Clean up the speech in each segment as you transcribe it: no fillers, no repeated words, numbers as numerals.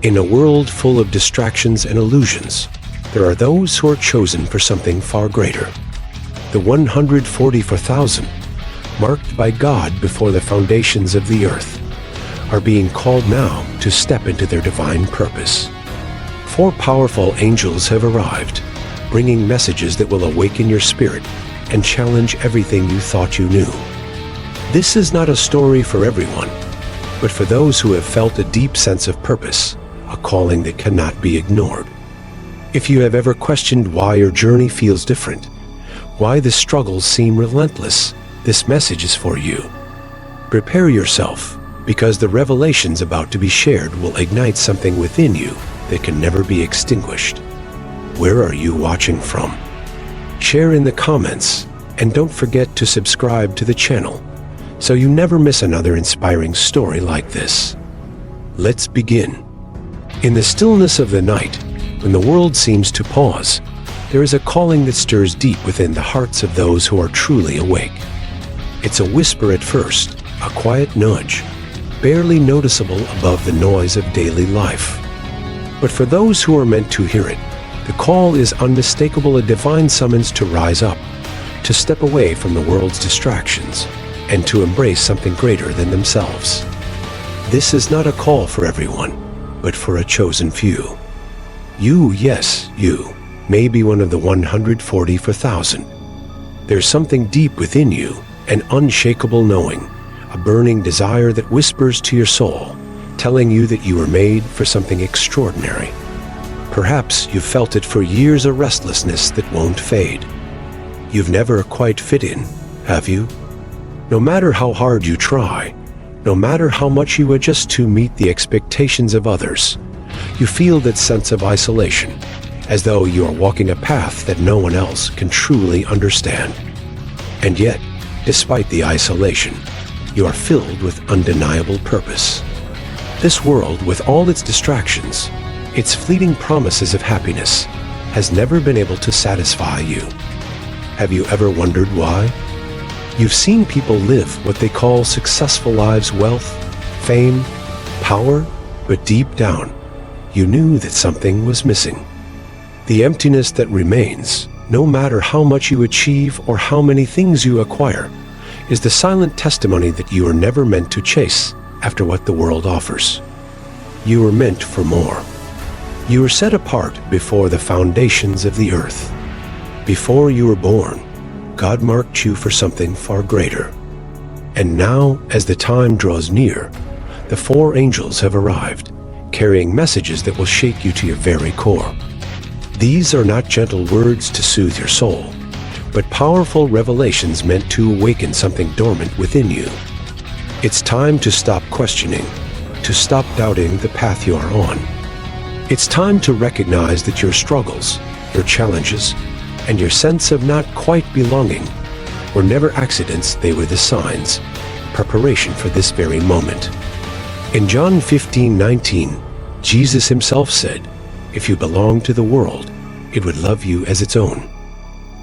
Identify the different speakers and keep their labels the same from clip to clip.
Speaker 1: In a world full of distractions and illusions, there are those who are chosen for something far greater. The 144,000, marked by God before the foundations of the earth, are being called now to step into their divine purpose. 4 powerful angels have arrived, bringing messages that will awaken your spirit and challenge everything you thought you knew. This is not a story for everyone, but for those who have felt a deep sense of purpose, a calling that cannot be ignored. If you have ever questioned why your journey feels different, why the struggles seem relentless, this message is for you. Prepare yourself, because the revelations about to be shared will ignite something within you that can never be extinguished. Where are you watching from? Share in the comments, and don't forget to subscribe to the channel so you never miss another inspiring story like this. Let's begin. In the stillness of the night, when the world seems to pause, there is a calling that stirs deep within the hearts of those who are truly awake. It's a whisper at first, a quiet nudge, barely noticeable above the noise of daily life. But for those who are meant to hear it, the call is unmistakable, a divine summons to rise up, to step away from the world's distractions, and to embrace something greater than themselves. This is not a call for everyone, but for a chosen few. You, yes, you, may be one of the 144,000. There's something deep within you, an unshakable knowing, a burning desire that whispers to your soul, telling you that you were made for something extraordinary. Perhaps you've felt it for years, a restlessness that won't fade. You've never quite fit in, have you? No matter how hard you try, no matter how much you adjust to meet the expectations of others, you feel that sense of isolation, as though you are walking a path that no one else can truly understand. And yet, despite the isolation, you are filled with undeniable purpose. This world, with all its distractions, its fleeting promises of happiness, has never been able to satisfy you. Have you ever wondered why? You've seen people live what they call successful lives, wealth, fame, power, but deep down, you knew that something was missing. The emptiness that remains, no matter how much you achieve or how many things you acquire, is the silent testimony that you are never meant to chase after what the world offers. You were meant for more. You were set apart before the foundations of the earth. Before you were born, God marked you for something far greater. And now, as the time draws near, the 4 angels have arrived, carrying messages that will shake you to your very core. These are not gentle words to soothe your soul, but powerful revelations meant to awaken something dormant within you. It's time to stop questioning, to stop doubting the path you are on. It's time to recognize that your struggles, your challenges, and your sense of not quite belonging were never accidents, they were the signs, preparation for this very moment. In John 15:19, Jesus himself said, "If you belong to the world, it would love you as its own.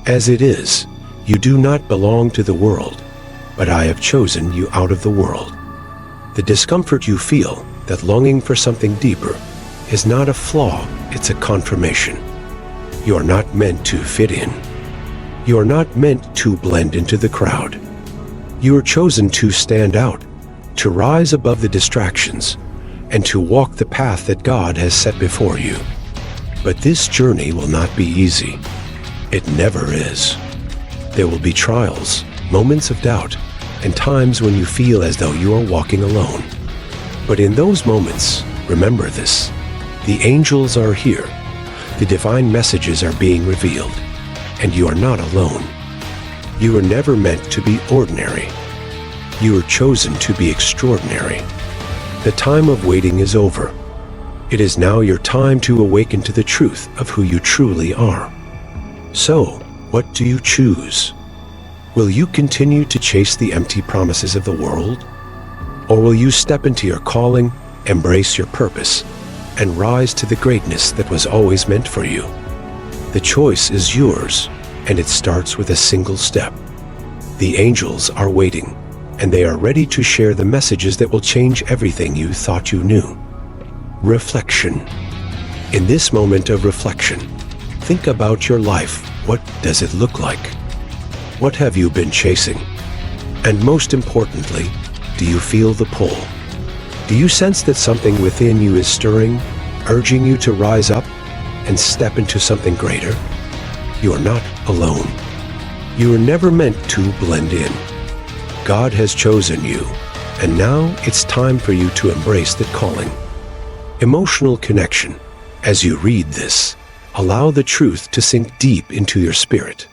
Speaker 1: As it is, you do not belong to the world, but I have chosen you out of the world." The discomfort you feel, that longing for something deeper, is not a flaw, it's a confirmation. You are not meant to fit in. You are not meant to blend into the crowd. You are chosen to stand out, to rise above the distractions, and to walk the path that God has set before you. But this journey will not be easy. It never is. There will be trials, moments of doubt, and times when you feel as though you are walking alone. But in those moments, remember this: the angels are here. The divine messages are being revealed, and you are not alone. You were never meant to be ordinary. You were chosen to be extraordinary. The time of waiting is over. It is now your time to awaken to the truth of who you truly are. So, what do you choose? Will you continue to chase the empty promises of the world? Or will you step into your calling, embrace your purpose, and rise to the greatness that was always meant for you? The choice is yours, and it starts with a single step. The angels are waiting, and they are ready to share the messages that will change everything you thought you knew. Reflection. In this moment of reflection, think about your life. What does it look like? What have you been chasing? And most importantly, do you feel the pull? Do you sense that something within you is stirring, urging you to rise up and step into something greater? You are not alone. You were never meant to blend in. God has chosen you, and now it's time for you to embrace that calling. Emotional connection. As you read this, allow the truth to sink deep into your spirit.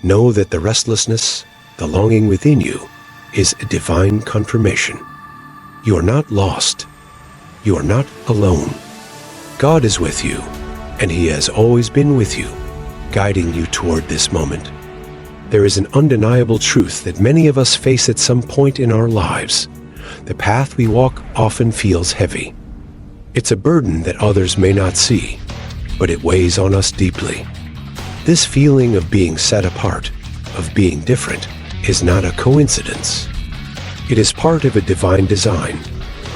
Speaker 1: Know that the restlessness, the longing within you, is a divine confirmation. You are not lost. You are not alone. God is with you, and He has always been with you, guiding you toward this moment. There is an undeniable truth that many of us face at some point in our lives. The path we walk often feels heavy. It's a burden that others may not see, but it weighs on us deeply. This feeling of being set apart, of being different, is not a coincidence. It is part of a divine design,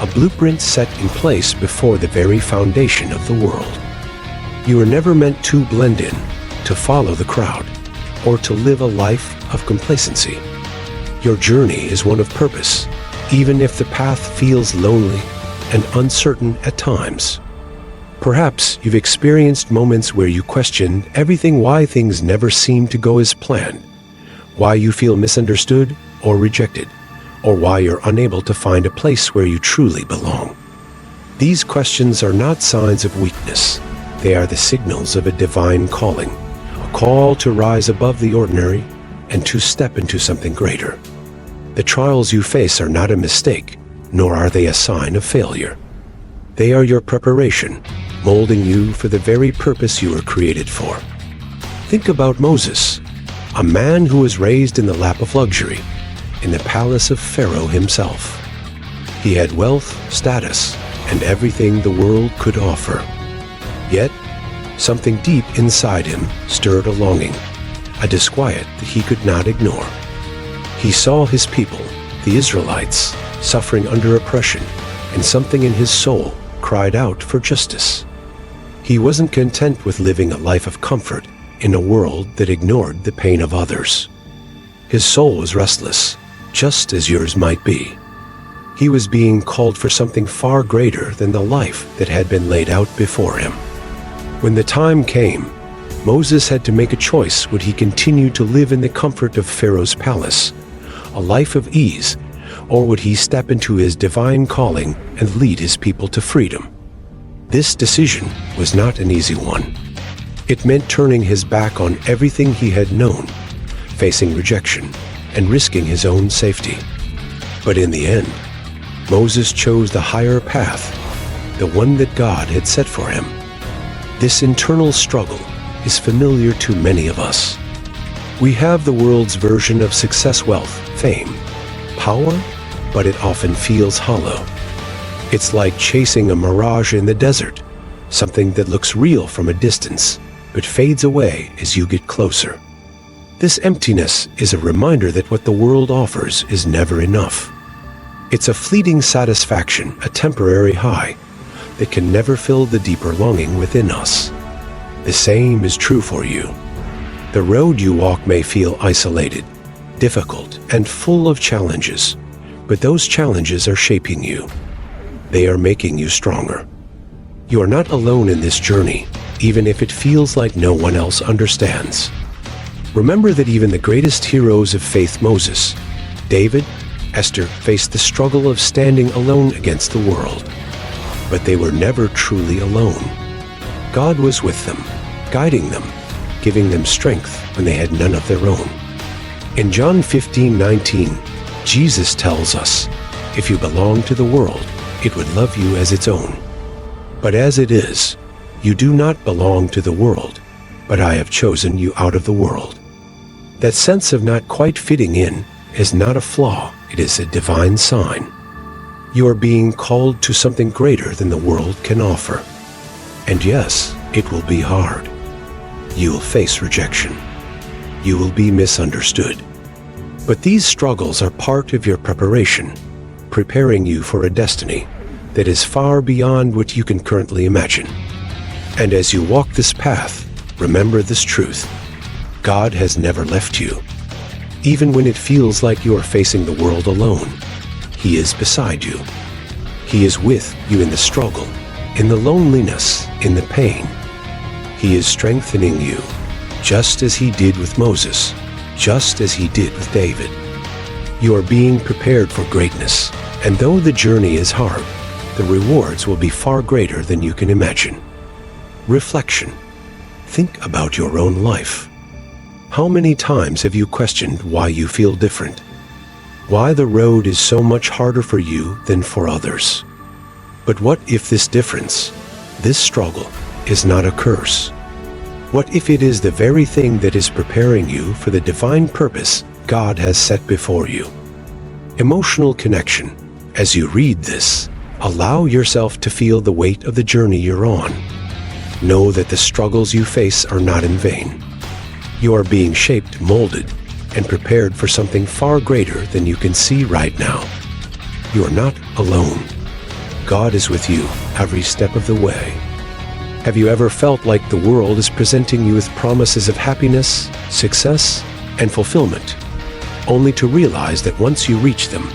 Speaker 1: a blueprint set in place before the very foundation of the world. You were never meant to blend in, to follow the crowd, or to live a life of complacency. Your journey is one of purpose, even if the path feels lonely and uncertain at times. Perhaps you've experienced moments where you question everything, why things never seem to go as planned, why you feel misunderstood or rejected, or why you're unable to find a place where you truly belong. These questions are not signs of weakness. They are the signals of a divine calling, a call to rise above the ordinary and to step into something greater. The trials you face are not a mistake, nor are they a sign of failure. They are your preparation, molding you for the very purpose you were created for. Think about Moses, a man who was raised in the lap of luxury, in the palace of Pharaoh himself. He had wealth, status, and everything the world could offer. Yet, something deep inside him stirred a longing, a disquiet that he could not ignore. He saw his people, the Israelites, suffering under oppression, and something in his soul cried out for justice. He wasn't content with living a life of comfort in a world that ignored the pain of others. His soul was restless, just as yours might be. He was being called for something far greater than the life that had been laid out before him. When the time came, Moses had to make a choice. Would he continue to live in the comfort of Pharaoh's palace, a life of ease, or would he step into his divine calling and lead his people to freedom? This decision was not an easy one. It meant turning his back on everything he had known, facing rejection, and risking his own safety. But in the end, Moses chose the higher path, the one that God had set for him. This internal struggle is familiar to many of us. We have the world's version of success, wealth, fame, power, but it often feels hollow. It's like chasing a mirage in the desert, something that looks real from a distance, but fades away as you get closer. This emptiness is a reminder that what the world offers is never enough. It's a fleeting satisfaction, a temporary high, that can never fill the deeper longing within us. The same is true for you. The road you walk may feel isolated, difficult, and full of challenges, but those challenges are shaping you. They are making you stronger. You are not alone in this journey, even if it feels like no one else understands. Remember that even the greatest heroes of faith, Moses, David, Esther, faced the struggle of standing alone against the world. But they were never truly alone. God was with them, guiding them, giving them strength when they had none of their own. In John 15:19, Jesus tells us, "If you belong to the world, it would love you as its own. But as it is, you do not belong to the world, but I have chosen you out of the world." That sense of not quite fitting in is not a flaw, it is a divine sign. You are being called to something greater than the world can offer. And yes, it will be hard. You will face rejection. You will be misunderstood. But these struggles are part of your preparation, preparing you for a destiny, that is far beyond what you can currently imagine. And as you walk this path, remember this truth: God has never left you. Even when it feels like you are facing the world alone, He is beside you. He is with you in the struggle, in the loneliness, in the pain. He is strengthening you, just as He did with Moses, just as He did with David. You are being prepared for greatness, and though the journey is hard, the rewards will be far greater than you can imagine. Reflection. Think about your own life. How many times have you questioned why you feel different? Why the road is so much harder for you than for others? But what if this difference, this struggle, is not a curse? What if it is the very thing that is preparing you for the divine purpose God has set before you? Emotional connection. As you read this, allow yourself to feel the weight of the journey you're on. Know that the struggles you face are not in vain. You are being shaped, molded, and prepared for something far greater than you can see right now. You are not alone. God is with you every step of the way. Have you ever felt like the world is presenting you with promises of happiness, success, and fulfillment, only to realize that once you reach them,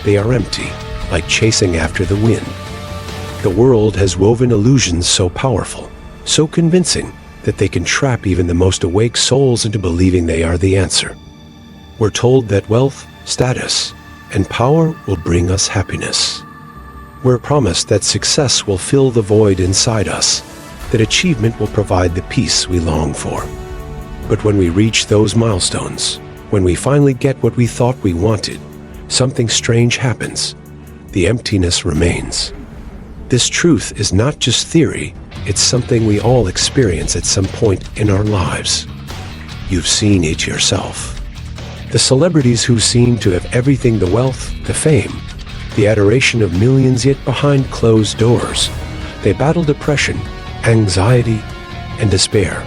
Speaker 1: they are empty, like chasing after the wind? The world has woven illusions so powerful, so convincing, that they can trap even the most awake souls into believing they are the answer. We're told that wealth, status, and power will bring us happiness. We're promised that success will fill the void inside us, that achievement will provide the peace we long for. But when we reach those milestones, when we finally get what we thought we wanted, something strange happens. The emptiness remains. This truth is not just theory, it's something we all experience at some point in our lives. You've seen it yourself. The celebrities who seem to have everything, the wealth, the fame, the adoration of millions, yet behind closed doors, they battle depression, anxiety, and despair.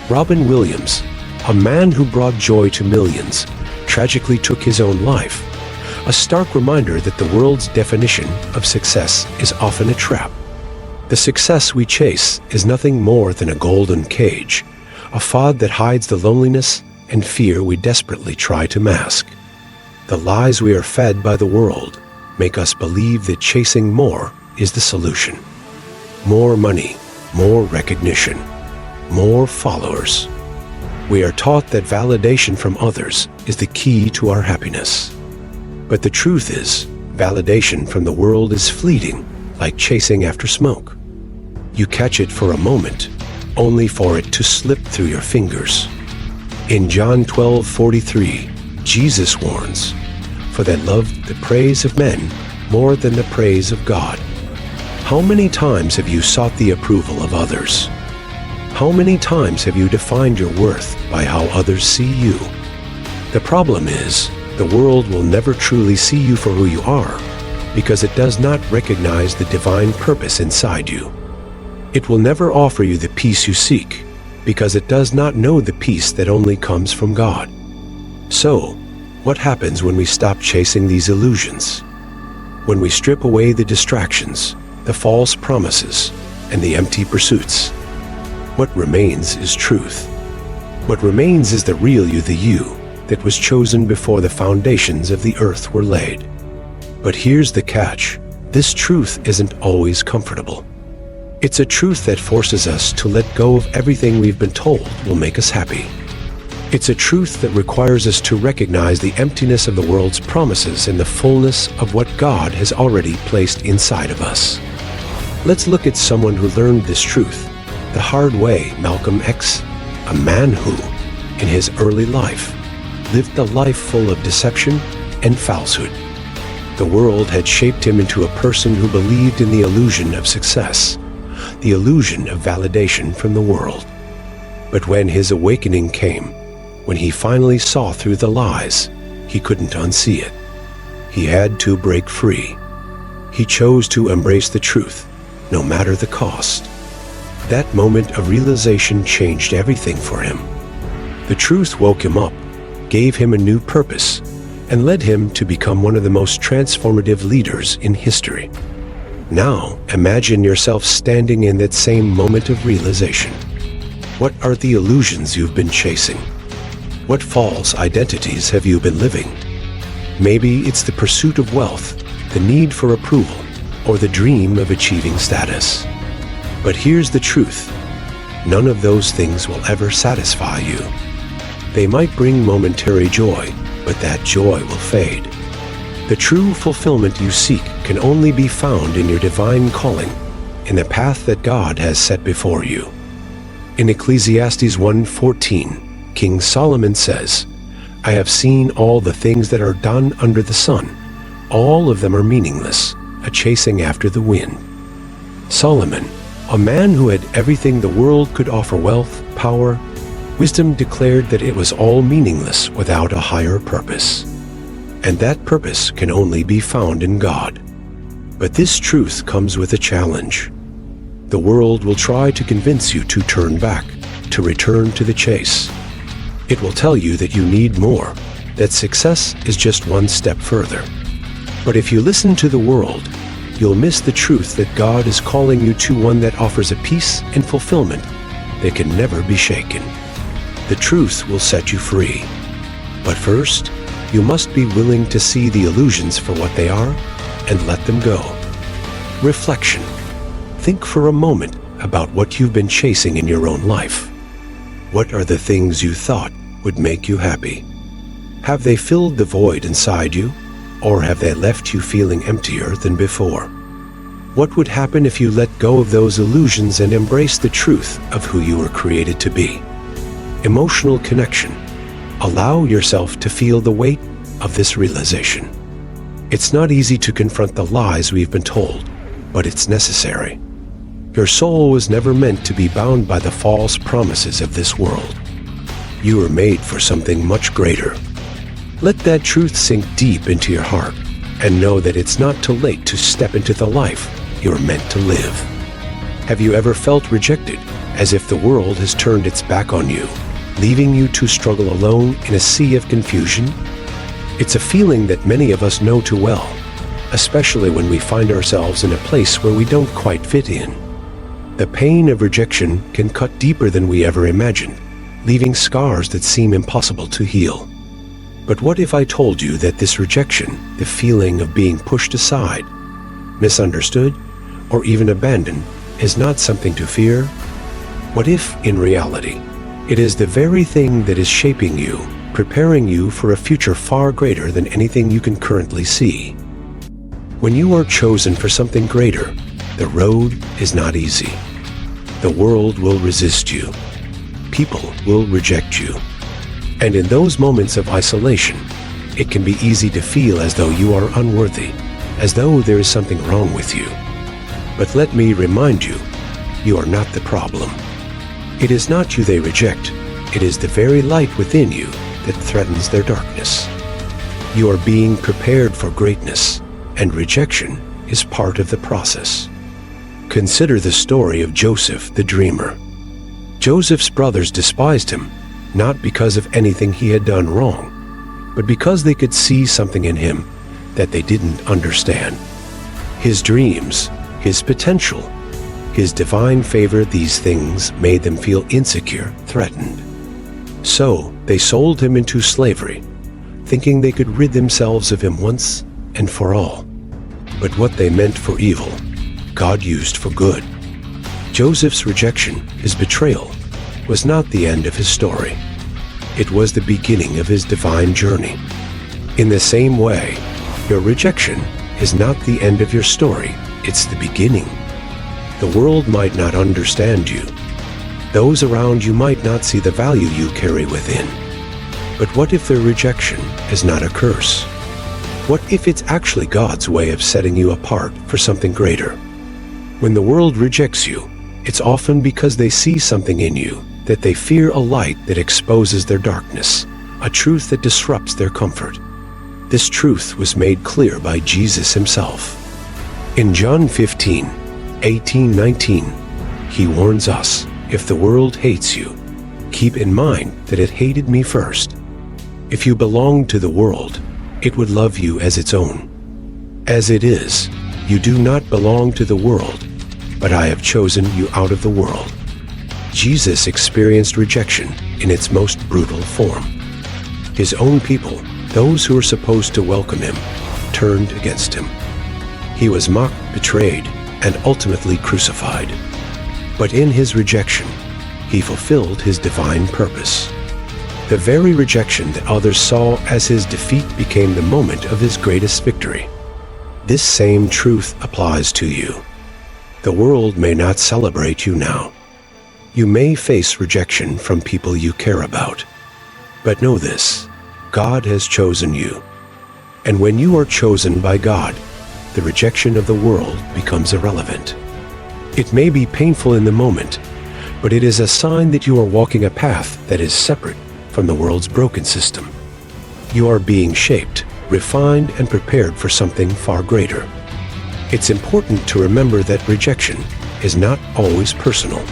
Speaker 1: Robin Williams, a man who brought joy to millions, tragically took his own life, a stark reminder that the world's definition of success is often a trap. The success we chase is nothing more than a golden cage, a facade that hides the loneliness and fear we desperately try to mask. The lies we are fed by the world make us believe that chasing more is the solution. More money, more recognition, more followers. We are taught that validation from others is the key to our happiness. But the truth is, validation from the world is fleeting, like chasing after smoke. You catch it for a moment, only for it to slip through your fingers. In John 12:43, Jesus warns, "For they loved the praise of men more than the praise of God." How many times have you sought the approval of others? How many times have you defined your worth by how others see you? The problem is, the world will never truly see you for who you are, because it does not recognize the divine purpose inside you. It will never offer you the peace you seek, because it does not know the peace that only comes from God. So, what happens when we stop chasing these illusions? When we strip away the distractions, the false promises, and the empty pursuits? What remains is truth. What remains is the real you, the you that was chosen before the foundations of the earth were laid. But here's the catch: this truth isn't always comfortable. It's a truth that forces us to let go of everything we've been told will make us happy. It's a truth that requires us to recognize the emptiness of the world's promises and the fullness of what God has already placed inside of us. Let's look at someone who learned this truth the hard way, Malcolm X, a man who, in his early life, lived a life full of deception and falsehood. The world had shaped him into a person who believed in the illusion of success, the illusion of validation from the world. But when his awakening came, when he finally saw through the lies, he couldn't unsee it. He had to break free. He chose to embrace the truth, no matter the cost. That moment of realization changed everything for him. The truth woke him up, gave him a new purpose, and led him to become one of the most transformative leaders in history. Now, imagine yourself standing in that same moment of realization. What are the illusions you've been chasing? What false identities have you been living? Maybe it's the pursuit of wealth, the need for approval, or the dream of achieving status. But here's the truth. None of those things will ever satisfy you. They might bring momentary joy, but that joy will fade. The true fulfillment you seek can only be found in your divine calling, in the path that God has set before you. In Ecclesiastes 1:14, King Solomon says, "I have seen all the things that are done under the sun. All of them are meaningless, a chasing after the wind." Solomon, a man who had everything the world could offer, wealth, power, wisdom, declared that it was all meaningless without a higher purpose. And that purpose can only be found in God. But this truth comes with a challenge. The world will try to convince you to turn back, to return to the chase. It will tell you that you need more, that success is just one step further. But if you listen to the world, you'll miss the truth that God is calling you to one that offers a peace and fulfillment that can never be shaken. The truth will set you free. But first, you must be willing to see the illusions for what they are and let them go. Reflection. Think for a moment about what you've been chasing in your own life. What are the things you thought would make you happy? Have they filled the void inside you, or have they left you feeling emptier than before? What would happen if you let go of those illusions and embrace the truth of who you were created to be? Emotional connection. Allow yourself to feel the weight of this realization. It's not easy to confront the lies we've been told, but it's necessary. Your soul was never meant to be bound by the false promises of this world. You were made for something much greater. Let that truth sink deep into your heart and know that it's not too late to step into the life you're meant to live. Have you ever felt rejected, as if the world has turned its back on you, leaving you to struggle alone in a sea of confusion? It's a feeling that many of us know too well, especially when we find ourselves in a place where we don't quite fit in. The pain of rejection can cut deeper than we ever imagined, leaving scars that seem impossible to heal. But what if I told you that this rejection, the feeling of being pushed aside, misunderstood, or even abandoned, is not something to fear? What if, in reality, it is the very thing that is shaping you, preparing you for a future far greater than anything you can currently see? When you are chosen for something greater, the road is not easy. The world will resist you. People will reject you. And in those moments of isolation, it can be easy to feel as though you are unworthy, as though there is something wrong with you. But let me remind you, you are not the problem. It is not you they reject. It is the very light within you that threatens their darkness. You are being prepared for greatness, and rejection is part of the process. Consider the story of Joseph the dreamer. Joseph's brothers despised him, not because of anything he had done wrong, but because they could see something in him that they didn't understand. His dreams, his potential, his divine favor, these things made them feel insecure, threatened. So they sold him into slavery, thinking they could rid themselves of him once and for all. But what they meant for evil, God used for good. Joseph's rejection, his betrayal, was not the end of his story. It was the beginning of his divine journey. In the same way, your rejection is not the end of your story, it's the beginning. The world might not understand you. Those around you might not see the value you carry within. But what if their rejection is not a curse? What if it's actually God's way of setting you apart for something greater? When the world rejects you, it's often because they see something in you, that they fear a light that exposes their darkness, a truth that disrupts their comfort. This truth was made clear by Jesus himself. In John 15:18-19, he warns us, "If the world hates you, keep in mind that it hated me first. If you belonged to the world, it would love you as its own. As it is, "You do not belong to the world, but I have chosen you out of the world." Jesus experienced rejection in its most brutal form. His own people, those who were supposed to welcome him, turned against him. He was mocked, betrayed, and ultimately crucified. But in his rejection, he fulfilled his divine purpose. The very rejection that others saw as his defeat became the moment of his greatest victory. This same truth applies to you. The world may not celebrate you now. You may face rejection from people you care about. But know this, God has chosen you. And when you are chosen by God, the rejection of the world becomes irrelevant. It may be painful in the moment, but it is a sign that you are walking a path that is separate from the world's broken system. You are being shaped, refined, and prepared for something far greater. It's important to remember that rejection is not always personal.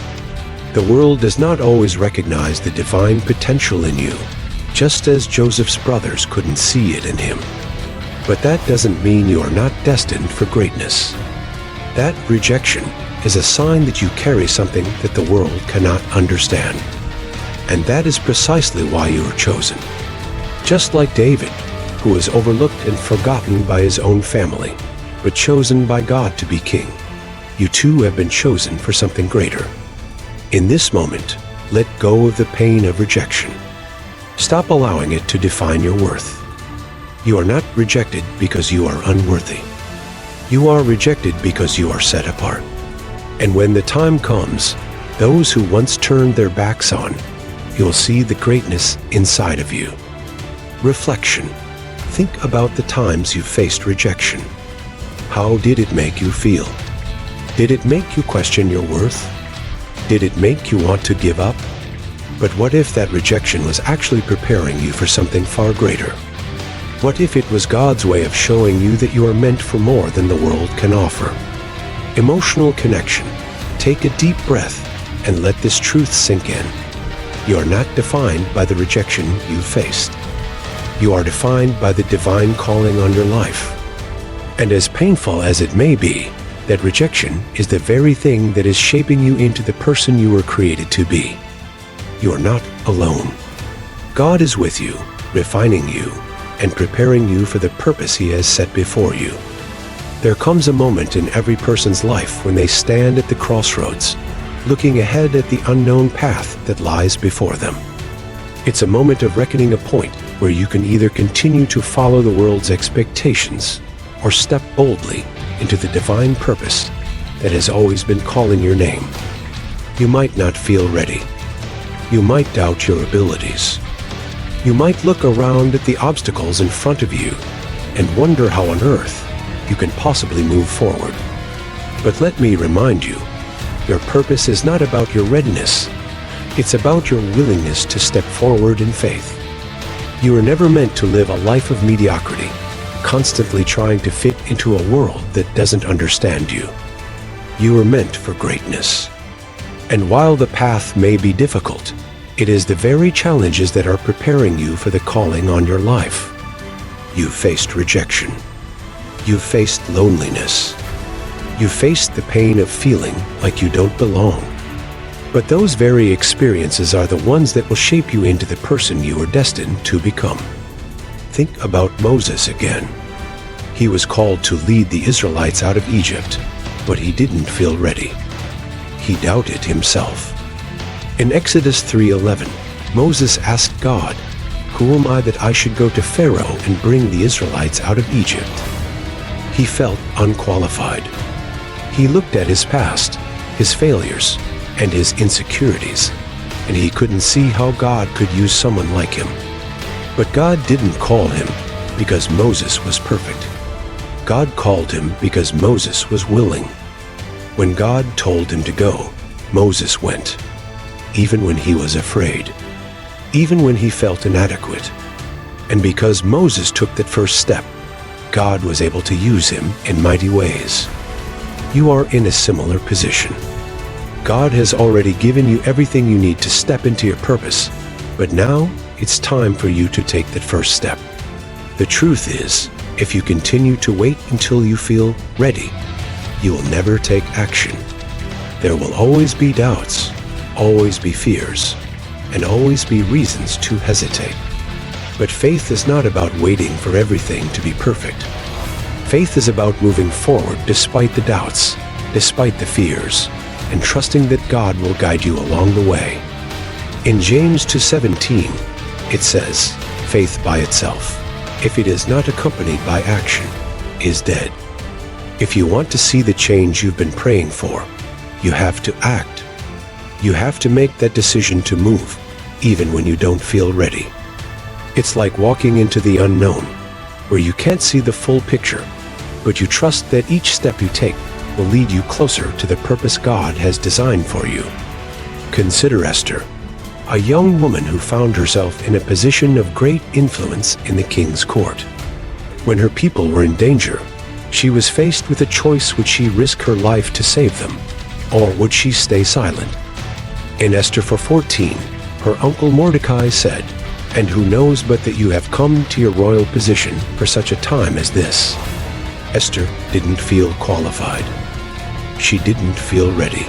Speaker 1: The world does not always recognize the divine potential in you, just as Joseph's brothers couldn't see it in him. But that doesn't mean you are not destined for greatness. That rejection is a sign that you carry something that the world cannot understand. And that is precisely why you are chosen. Just like David, who was overlooked and forgotten by his own family, but chosen by God to be king, you too have been chosen for something greater. In this moment, let go of the pain of rejection. Stop allowing it to define your worth. You are not rejected because you are unworthy. You are rejected because you are set apart. And when the time comes, those who once turned their backs on, you'll see the greatness inside of you. Reflection. Think about the times you faced rejection. How did it make you feel? Did it make you question your worth? Did it make you want to give up? But what if that rejection was actually preparing you for something far greater? What if it was God's way of showing you that you are meant for more than the world can offer? Emotional connection. Take a deep breath and let this truth sink in. You are not defined by the rejection you faced. You are defined by the divine calling on your life. And as painful as it may be, that rejection is the very thing that is shaping you into the person you were created to be. You are not alone. God is with you, refining you, and preparing you for the purpose He has set before you. There comes a moment in every person's life when they stand at the crossroads, looking ahead at the unknown path that lies before them. It's a moment of reckoning, a point where you can either continue to follow the world's expectations or step boldly into the divine purpose that has always been calling your name. You might not feel ready. You might doubt your abilities. You might look around at the obstacles in front of you and wonder how on earth you can possibly move forward. But let me remind you, your purpose is not about your readiness. It's about your willingness to step forward in faith. You were never meant to live a life of mediocrity, constantly trying to fit into a world that doesn't understand you. You were meant for greatness. And while the path may be difficult, it is the very challenges that are preparing you for the calling on your life. You've faced rejection. You've faced loneliness. You've faced the pain of feeling like you don't belong. But those very experiences are the ones that will shape you into the person you are destined to become. Think about Moses again. He was called to lead the Israelites out of Egypt, but he didn't feel ready. He doubted himself. In Exodus 3:11, Moses asked God, "Who am I that I should go to Pharaoh and bring the Israelites out of Egypt?" He felt unqualified. He looked at his past, his failures, and his insecurities, and he couldn't see how God could use someone like him. But God didn't call him because Moses was perfect. God called him because Moses was willing. When God told him to go, Moses went, even when he was afraid, even when he felt inadequate. And because Moses took that first step, God was able to use him in mighty ways. You are in a similar position. God has already given you everything you need to step into your purpose, but now it's time for you to take that first step. The truth is, if you continue to wait until you feel ready, you will never take action. There will always be doubts, always be fears, and always be reasons to hesitate. But faith is not about waiting for everything to be perfect. Faith is about moving forward despite the doubts, despite the fears, and trusting that God will guide you along the way. In James 2:17, it says, "Faith by itself, if it is not accompanied by action, is dead." If you want to see the change you've been praying for, you have to act. You have to make that decision to move, even when you don't feel ready. It's like walking into the unknown, where you can't see the full picture, but you trust that each step you take will lead you closer to the purpose God has designed for you. Consider Esther, a young woman who found herself in a position of great influence in the king's court. When her people were in danger, she was faced with a choice: would she risk her life to save them, or would she stay silent? In Esther 4:14, her uncle Mordecai said, "And who knows but that you have come to your royal position for such a time as this?" Esther didn't feel qualified. She didn't feel ready.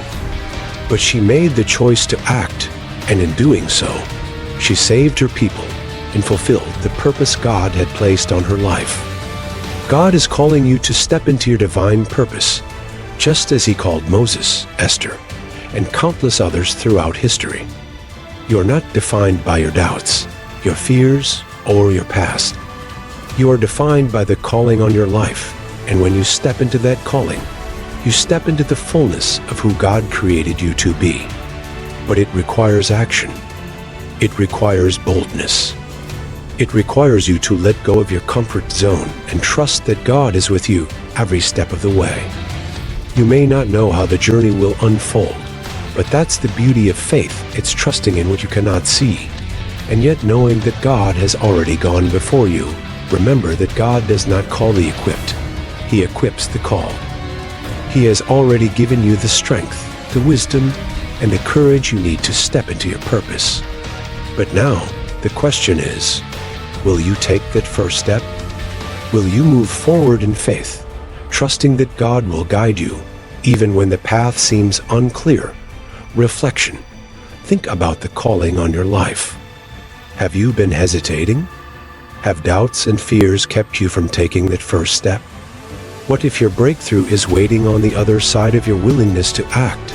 Speaker 1: But she made the choice to act, and in doing so, she saved her people and fulfilled the purpose God had placed on her life. God is calling you to step into your divine purpose, just as He called Moses, Esther, and countless others throughout history. You are not defined by your doubts, your fears, or your past. You are defined by the calling on your life, and when you step into that calling, you step into the fullness of who God created you to be. But it requires action. It requires boldness. It requires you to let go of your comfort zone and trust that God is with you every step of the way. You may not know how the journey will unfold, but that's the beauty of faith. It's trusting in what you cannot see, and yet knowing that God has already gone before you. Remember that God does not call the equipped. He equips the called. He has already given you the strength, the wisdom, and the courage you need to step into your purpose. But now, the question is, will you take that first step? Will you move forward in faith, trusting that God will guide you, even when the path seems unclear? Reflection. Think about the calling on your life. Have you been hesitating? Have doubts and fears kept you from taking that first step? What if your breakthrough is waiting on the other side of your willingness to act?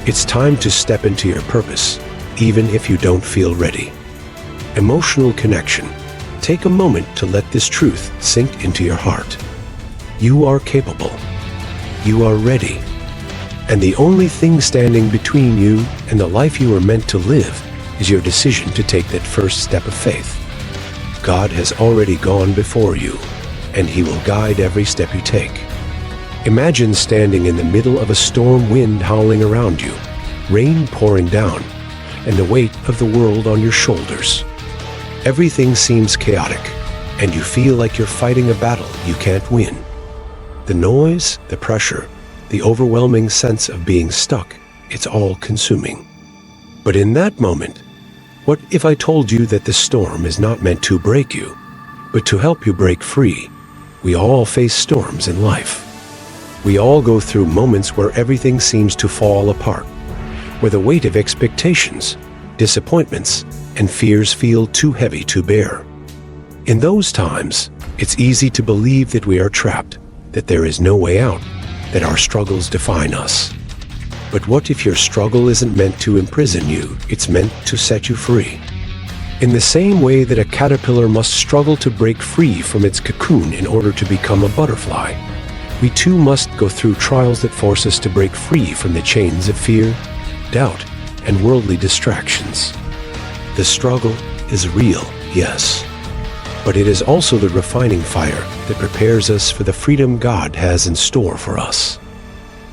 Speaker 1: It's time to step into your purpose, even if you don't feel ready. Emotional connection. Take a moment to let this truth sink into your heart. You are capable. You are ready. And the only thing standing between you and the life you are meant to live is your decision to take that first step of faith. God has already gone before you, and He will guide every step you take. Imagine standing in the middle of a storm, wind howling around you, rain pouring down, and the weight of the world on your shoulders. Everything seems chaotic, and you feel like you're fighting a battle you can't win. The noise, the pressure, the overwhelming sense of being stuck, it's all consuming. But in that moment, what if I told you that the storm is not meant to break you, but to help you break free? We all face storms in life. We all go through moments where everything seems to fall apart, where the weight of expectations, disappointments, and fears feel too heavy to bear. In those times, it's easy to believe that we are trapped, that there is no way out, that our struggles define us. But what if your struggle isn't meant to imprison you, it's meant to set you free? In the same way that a caterpillar must struggle to break free from its cocoon in order to become a butterfly, we too must go through trials that force us to break free from the chains of fear, doubt, and worldly distractions. The struggle is real, yes, but it is also the refining fire that prepares us for the freedom God has in store for us.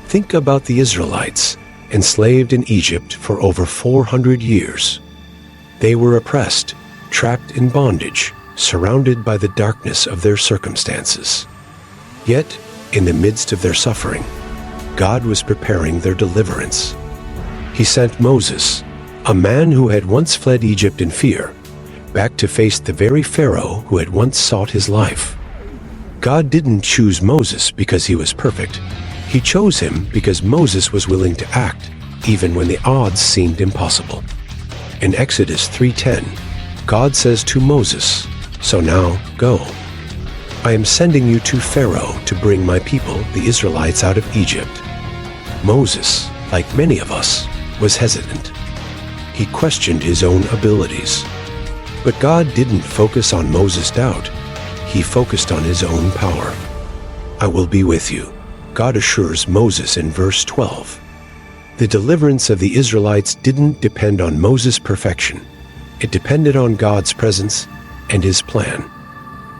Speaker 1: Think about the Israelites, enslaved in Egypt for over 400 years. They were oppressed, trapped in bondage, surrounded by the darkness of their circumstances. Yet, in the midst of their suffering, God was preparing their deliverance. He sent Moses, a man who had once fled Egypt in fear, back to face the very Pharaoh who had once sought his life. God didn't choose Moses because he was perfect. He chose him because Moses was willing to act, even when the odds seemed impossible. In Exodus 3:10, God says to Moses, "So now go. I am sending you to Pharaoh to bring my people, the Israelites, out of Egypt." Moses, like many of us, was hesitant. He questioned his own abilities. But God didn't focus on Moses' doubt. He focused on his own power. "I will be with you," God assures Moses in verse 12. The deliverance of the Israelites didn't depend on Moses' perfection. It depended on God's presence and his plan.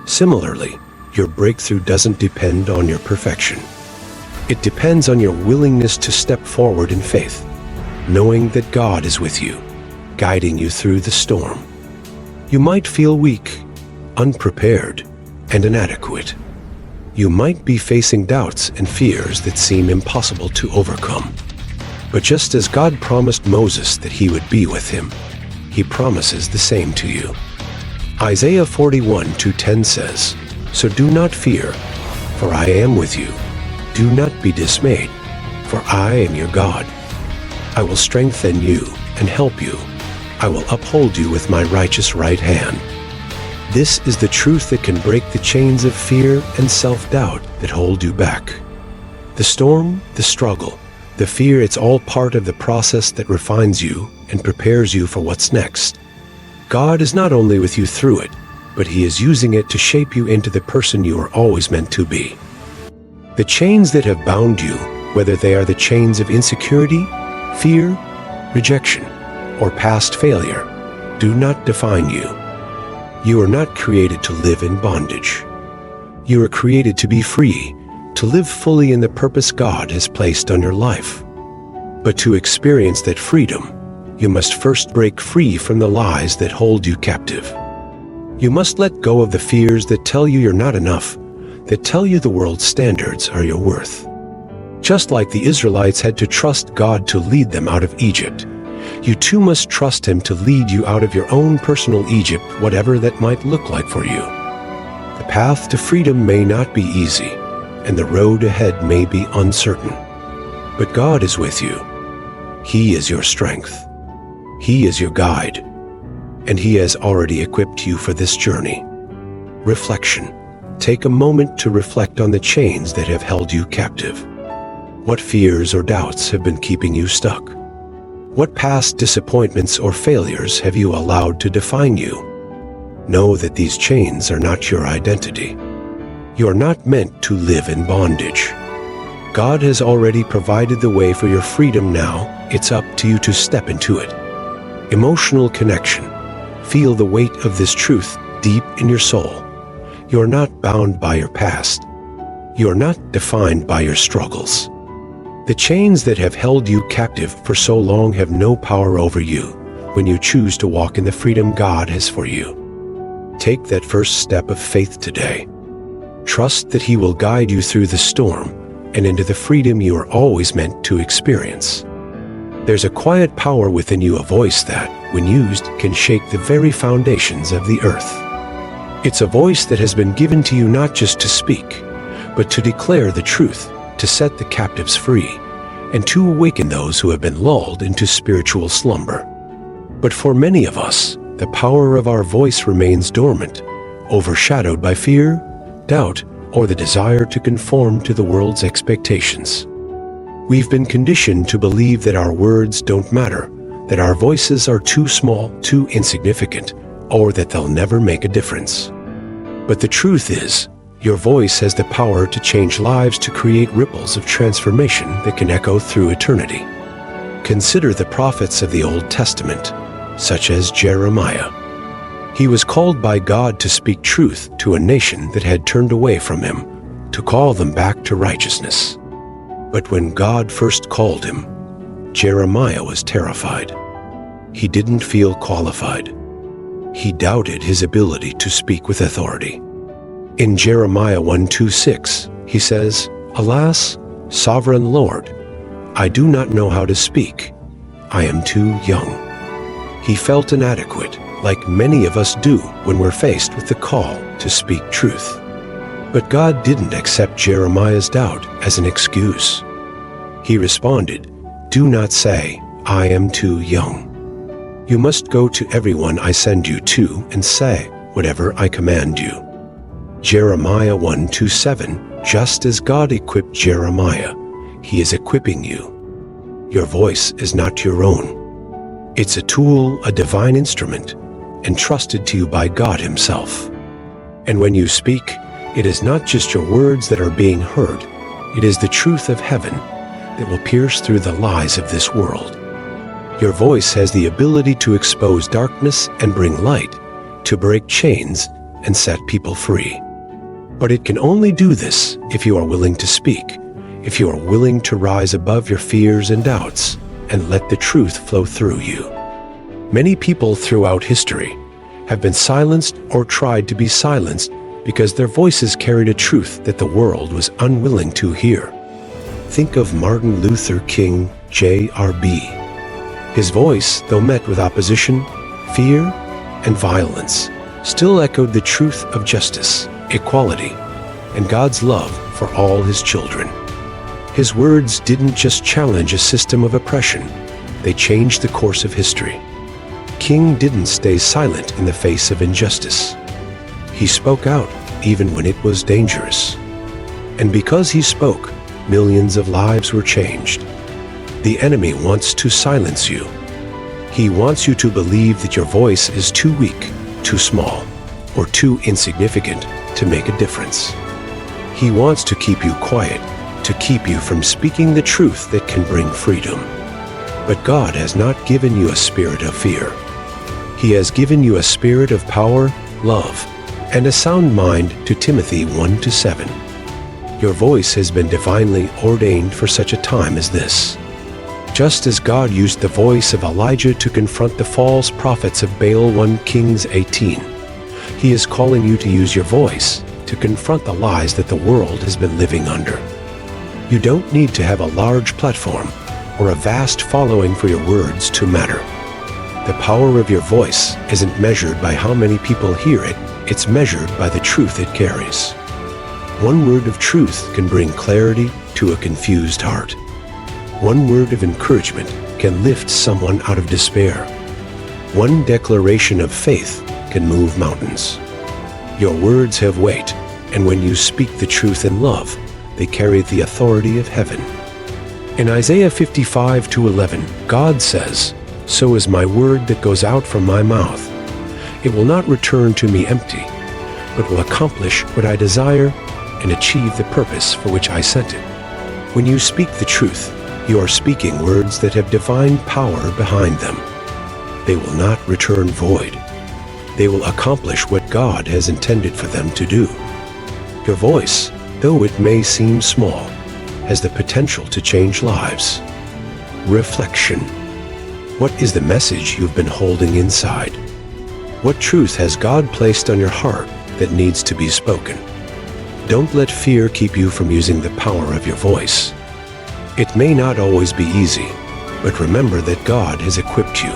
Speaker 1: Similarly, your breakthrough doesn't depend on your perfection. It depends on your willingness to step forward in faith, knowing that God is with you, guiding you through the storm. You might feel weak, unprepared, and inadequate. You might be facing doubts and fears that seem impossible to overcome. But just as God promised Moses that he would be with him, he promises the same to you. Isaiah 41:10 says, "So do not fear, for I am with you. Do not be dismayed, for I am your God. I will strengthen you and help you. I will uphold you with my righteous right hand." This is the truth that can break the chains of fear and self-doubt that hold you back. The storm, the struggle, the fear, it's all part of the process that refines you and prepares you for what's next. God is not only with you through it, but he is using it to shape you into the person you are always meant to be. The chains that have bound you, whether they are the chains of insecurity, fear, rejection, or past failure, do not define you. You are not created to live in bondage. You are created to be free, to live fully in the purpose God has placed on your life. But to experience that freedom, you must first break free from the lies that hold you captive. You must let go of the fears that tell you you're not enough, that tell you the world's standards are your worth. Just like the Israelites had to trust God to lead them out of Egypt, you too must trust him to lead you out of your own personal Egypt, whatever that might look like for you. The path to freedom may not be easy, and the road ahead may be uncertain. But God is with you. He is your strength. He is your guide, and he has already equipped you for this journey. Reflection. Take a moment to reflect on the chains that have held you captive. What fears or doubts have been keeping you stuck? What past disappointments or failures have you allowed to define you? Know that these chains are not your identity. You are not meant to live in bondage. God has already provided the way for your freedom. Now it's up to you to step into it. Emotional connection. Feel the weight of this truth deep in your soul. You are not bound by your past. You are not defined by your struggles. The chains that have held you captive for so long have no power over you when you choose to walk in the freedom God has for you. Take that first step of faith today. Trust that he will guide you through the storm and into the freedom you are always meant to experience. There's a quiet power within you, a voice that, when used, can shake the very foundations of the earth. It's a voice that has been given to you not just to speak, but to declare the truth, to set the captives free, and to awaken those who have been lulled into spiritual slumber. But for many of us, the power of our voice remains dormant, overshadowed by fear, doubt, or the desire to conform to the world's expectations. We've been conditioned to believe that our words don't matter, that our voices are too small, too insignificant, or that they'll never make a difference. But the truth is, your voice has the power to change lives, to create ripples of transformation that can echo through eternity. Consider the prophets of the Old Testament, such as Jeremiah. He was called by God to speak truth to a nation that had turned away from him, to call them back to righteousness. But when God first called him, Jeremiah was terrified. He didn't feel qualified. He doubted his ability to speak with authority. In Jeremiah 1:26, he says, "Alas, sovereign Lord, I do not know how to speak. I am too young." He felt inadequate, like many of us do when we're faced with the call to speak truth. But God didn't accept Jeremiah's doubt as an excuse. He responded, "Do not say, 'I am too young.' You must go to everyone I send you to and say whatever I command you." Jeremiah 1:27, just as God equipped Jeremiah, He is equipping you. Your voice is not your own. It's a tool, a divine instrument, entrusted to you by God Himself. And when you speak, it is not just your words that are being heard, it is the truth of heaven that will pierce through the lies of this world. Your voice has the ability to expose darkness and bring light, to break chains and set people free. But it can only do this if you are willing to speak, if you are willing to rise above your fears and doubts and let the truth flow through you. Many people throughout history have been silenced or tried to be silenced because their voices carried a truth that the world was unwilling to hear. Think of Martin Luther King, Jr.B. His voice, though met with opposition, fear, and violence, still echoed the truth of justice, equality, and God's love for all His children. His words didn't just challenge a system of oppression, they changed the course of history. King didn't stay silent in the face of injustice. He spoke out even when it was dangerous. And because he spoke, millions of lives were changed. The enemy wants to silence you. He wants you to believe that your voice is too weak, too small, or too insignificant to make a difference. He wants to keep you quiet, to keep you from speaking the truth that can bring freedom. But God has not given you a spirit of fear. He has given you a spirit of power, love, and a sound mind, to Timothy 1:7. Your voice has been divinely ordained for such a time as this. Just as God used the voice of Elijah to confront the false prophets of Baal 1 Kings 18, He is calling you to use your voice to confront the lies that the world has been living under. You don't need to have a large platform or a vast following for your words to matter. The power of your voice isn't measured by how many people hear it, it's measured by the truth it carries. One word of truth can bring clarity to a confused heart. One word of encouragement can lift someone out of despair. One declaration of faith can move mountains. Your words have weight, and when you speak the truth in love, they carry the authority of heaven. In Isaiah 55:11, God says, "So is my word that goes out from my mouth. It will not return to me empty, but will accomplish what I desire and achieve the purpose for which I sent it." When you speak the truth, you are speaking words that have divine power behind them. They will not return void. They will accomplish what God has intended for them to do. Your voice, though it may seem small, has the potential to change lives. Reflection. What is the message you've been holding inside? What truth has God placed on your heart that needs to be spoken? Don't let fear keep you from using the power of your voice. It may not always be easy, but remember that God has equipped you.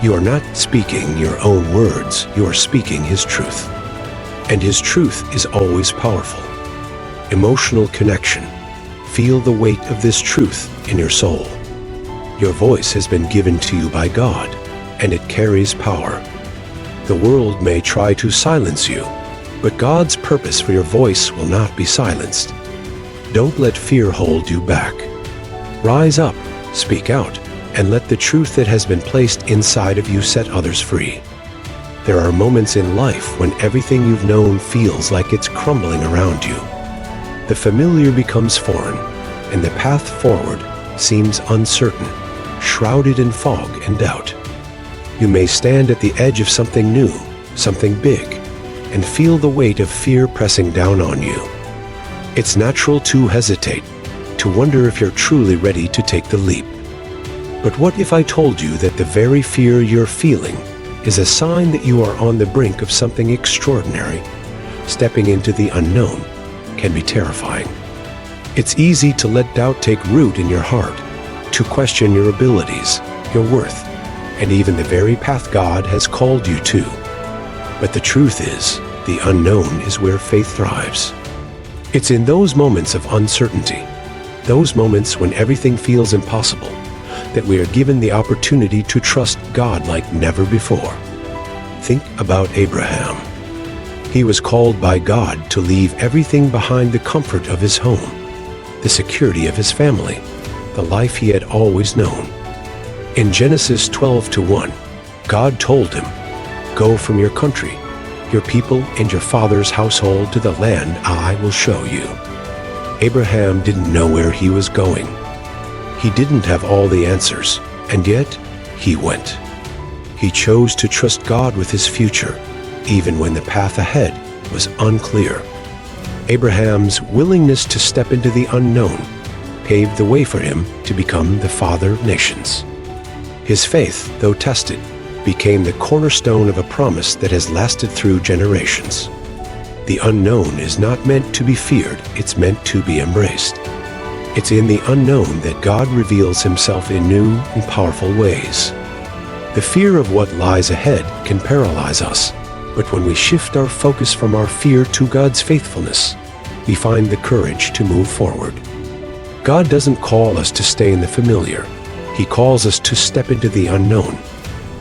Speaker 1: You are not speaking your own words, you are speaking His truth. And His truth is always powerful. Emotional connection. Feel the weight of this truth in your soul. Your voice has been given to you by God, and it carries power. The world may try to silence you, but God's purpose for your voice will not be silenced. Don't let fear hold you back. Rise up, speak out, and let the truth that has been placed inside of you set others free. There are moments in life when everything you've known feels like it's crumbling around you. The familiar becomes foreign, and the path forward seems uncertain, shrouded in fog and doubt. You may stand at the edge of something new, something big, and feel the weight of fear pressing down on you. It's natural to hesitate, to wonder if you're truly ready to take the leap. But what if I told you that the very fear you're feeling is a sign that you are on the brink of something extraordinary? Stepping into the unknown can be terrifying. It's easy to let doubt take root in your heart, to question your abilities, your worth, and even the very path God has called you to. But the truth is, the unknown is where faith thrives. It's in those moments of uncertainty, those moments when everything feels impossible, that we are given the opportunity to trust God like never before. Think about Abraham. He was called by God to leave everything behind: the comfort of his home, the security of his family, the life he had always known. In Genesis 12:1, God told him, "Go from your country, your people, and your father's household to the land I will show you." Abraham didn't know where he was going. He didn't have all the answers, and yet he went. He chose to trust God with his future, even when the path ahead was unclear. Abraham's willingness to step into the unknown paved the way for him to become the father of nations. His faith, though tested, became the cornerstone of a promise that has lasted through generations. The unknown is not meant to be feared, it's meant to be embraced. It's in the unknown that God reveals himself in new and powerful ways. The fear of what lies ahead can paralyze us, but when we shift our focus from our fear to God's faithfulness, we find the courage to move forward. God doesn't call us to stay in the familiar. He calls us to step into the unknown,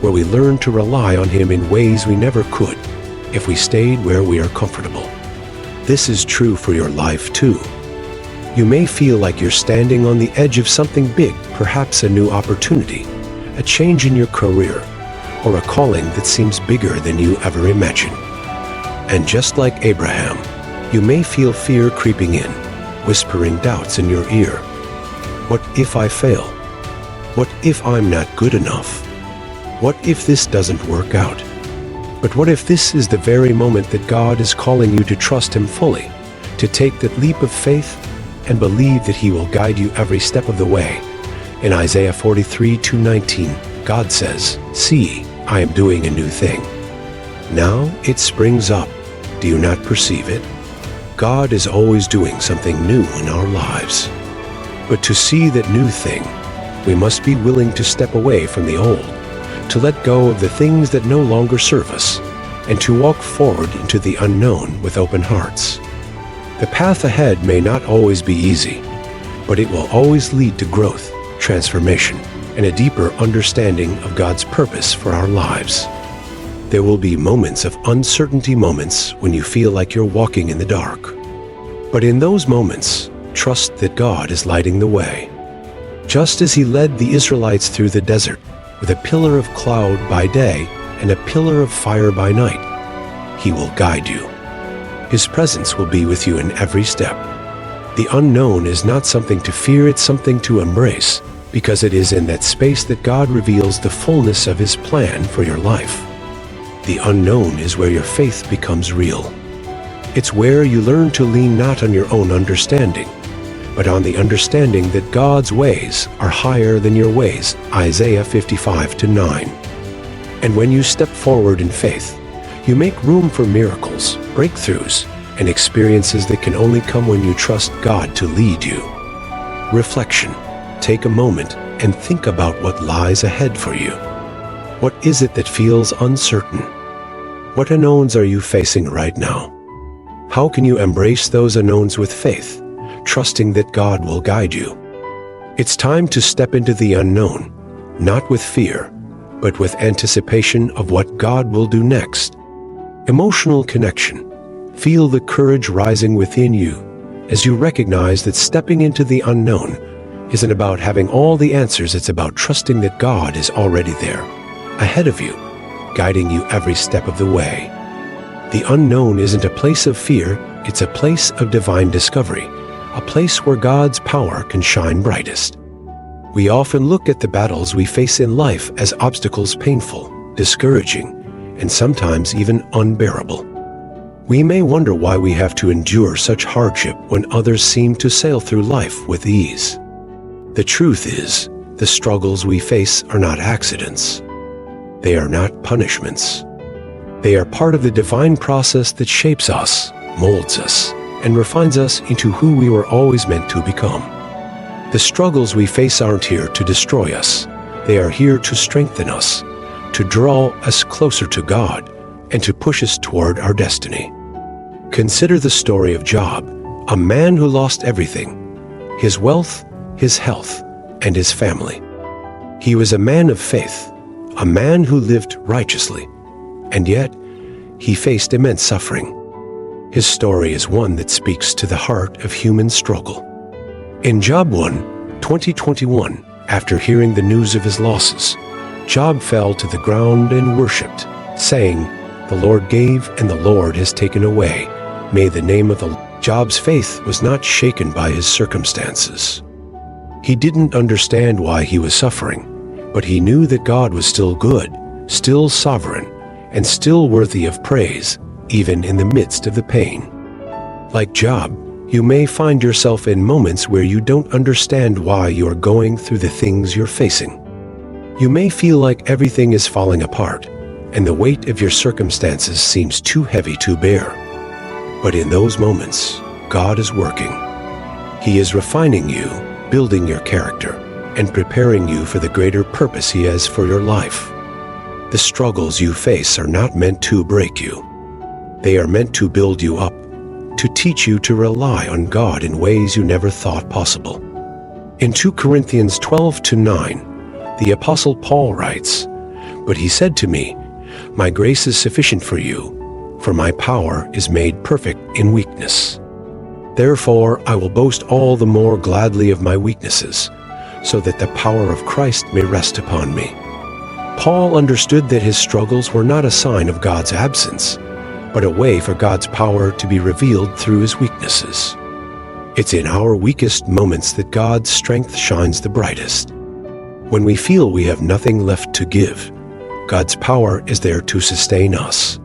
Speaker 1: where we learn to rely on him in ways we never could if we stayed where we are comfortable. This is true for your life too. You may feel like you're standing on the edge of something big, perhaps a new opportunity, a change in your career, or a calling that seems bigger than you ever imagined. And just like Abraham, you may feel fear creeping in, whispering doubts in your ear. What if I fail? What if I'm not good enough? What if this doesn't work out? But what if this is the very moment that God is calling you to trust him fully, to take that leap of faith and believe that he will guide you every step of the way? In Isaiah 43:2-19, God says, "See, I am doing a new thing. Now it springs up. Do you not perceive it?" God is always doing something new in our lives. But to see that new thing, we must be willing to step away from the old, to let go of the things that no longer serve us, and to walk forward into the unknown with open hearts. The path ahead may not always be easy, but it will always lead to growth, transformation, and a deeper understanding of God's purpose for our lives. There will be moments of uncertainty, moments when you feel like you're walking in the dark. But in those moments, trust that God is lighting the way. Just as he led the Israelites through the desert with a pillar of cloud by day and a pillar of fire by night, he will guide you. His presence will be with you in every step. The unknown is not something to fear, it's something to embrace, because it is in that space that God reveals the fullness of his plan for your life. The unknown is where your faith becomes real. It's where you learn to lean not on your own understanding, but on the understanding that God's ways are higher than your ways, Isaiah 55:9. And when you step forward in faith, you make room for miracles, breakthroughs, and experiences that can only come when you trust God to lead you. Reflection. Take a moment and think about what lies ahead for you. What is it that feels uncertain? What unknowns are you facing right now? How can you embrace those unknowns with faith, trusting that God will guide you? It's time to step into the unknown, not with fear, but with anticipation of what God will do next. Emotional connection. Feel the courage rising within you as you recognize that stepping into the unknown isn't about having all the answers, it's about trusting that God is already there, ahead of you, guiding you every step of the way. The unknown isn't a place of fear, it's a place of divine discovery, a place where God's power can shine brightest. We often look at the battles we face in life as obstacles, painful, discouraging, and sometimes even unbearable. We may wonder why we have to endure such hardship when others seem to sail through life with ease. The truth is, the struggles we face are not accidents. They are not punishments. They are part of the divine process that shapes us, molds us, and refines us into who we were always meant to become. The struggles we face aren't here to destroy us. They are here to strengthen us, to draw us closer to God, and to push us toward our destiny. Consider the story of Job, a man who lost everything: his wealth, his health, and his family. He was a man of faith, a man who lived righteously, and yet he faced immense suffering. His story is one that speaks to the heart of human struggle. In Job 1:20-21, after hearing the news of his losses, Job fell to the ground and worshipped, saying, "The Lord gave and the Lord has taken away. May the name of the Lord." Job's faith was not shaken by his circumstances. He didn't understand why he was suffering, but he knew that God was still good, still sovereign, and still worthy of praise, even in the midst of the pain. Like Job, you may find yourself in moments where you don't understand why you're going through the things you're facing. You may feel like everything is falling apart, and the weight of your circumstances seems too heavy to bear. But in those moments, God is working. He is refining you, building your character, and preparing you for the greater purpose He has for your life. The struggles you face are not meant to break you. They are meant to build you up, to teach you to rely on God in ways you never thought possible. In 2 Corinthians 12-9, the Apostle Paul writes, "But he said to me, 'My grace is sufficient for you, for my power is made perfect in weakness. Therefore I will boast all the more gladly of my weaknesses, so that the power of Christ may rest upon me.'" Paul understood that his struggles were not a sign of God's absence, but a way for God's power to be revealed through his weaknesses. It's in our weakest moments that God's strength shines the brightest. When we feel we have nothing left to give, God's power is there to sustain us.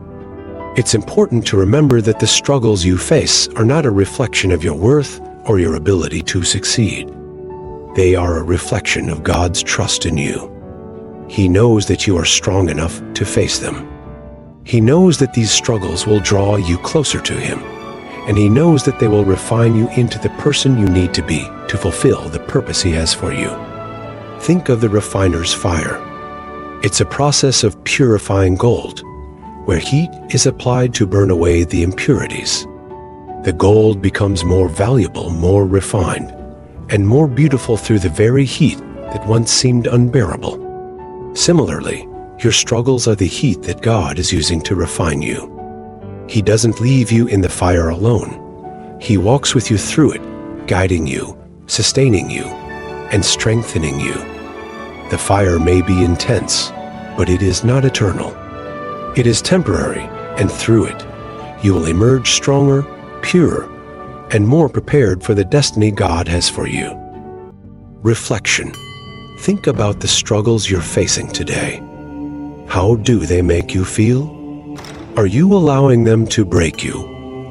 Speaker 1: It's important to remember that the struggles you face are not a reflection of your worth or your ability to succeed. They are a reflection of God's trust in you. He knows that you are strong enough to face them. He knows that these struggles will draw you closer to Him, and He knows that they will refine you into the person you need to be to fulfill the purpose He has for you. Think of the refiner's fire. It's a process of purifying gold, where heat is applied to burn away the impurities. The gold becomes more valuable, more refined, and more beautiful through the very heat that once seemed unbearable. Similarly, your struggles are the heat that God is using to refine you. He doesn't leave you in the fire alone. He walks with you through it, guiding you, sustaining you, and strengthening you. The fire may be intense, but it is not eternal. It is temporary, and through it, you will emerge stronger, purer, and more prepared for the destiny God has for you. Reflection. Think about the struggles you're facing today. How do they make you feel? Are you allowing them to break you,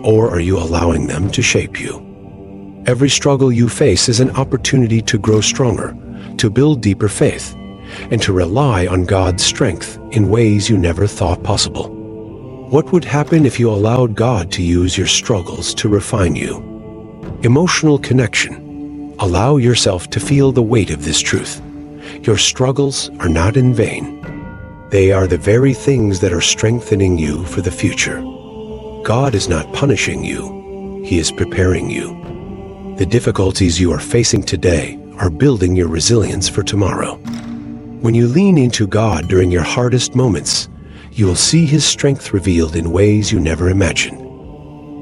Speaker 1: or are you allowing them to shape you? Every struggle you face is an opportunity to grow stronger, to build deeper faith, and to rely on God's strength in ways you never thought possible. What would happen if you allowed God to use your struggles to refine you? Emotional connection. Allow yourself to feel the weight of this truth. Your struggles are not in vain. They are the very things that are strengthening you for the future. God is not punishing you. He is preparing you. The difficulties you are facing today are building your resilience for tomorrow. When you lean into God during your hardest moments, you will see His strength revealed in ways you never imagined.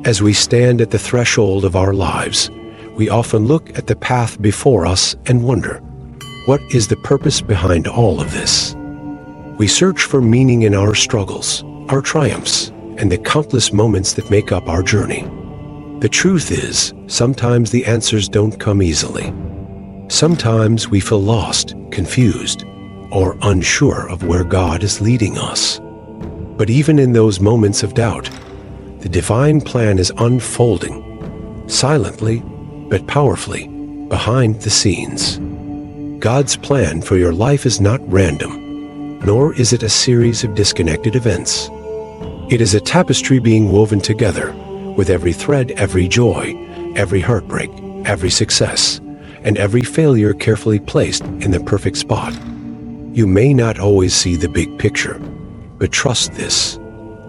Speaker 1: As we stand at the threshold of our lives, we often look at the path before us and wonder, what is the purpose behind all of this? We search for meaning in our struggles, our triumphs, and the countless moments that make up our journey. The truth is, sometimes the answers don't come easily. Sometimes we feel lost, confused, or unsure of where God is leading us. But even in those moments of doubt, the divine plan is unfolding, silently but powerfully, behind the scenes. God's plan for your life is not random, nor is it a series of disconnected events. It is a tapestry being woven together, with every thread, every joy, every heartbreak, every success, and every failure carefully placed in the perfect spot. You may not always see the big picture, but trust this: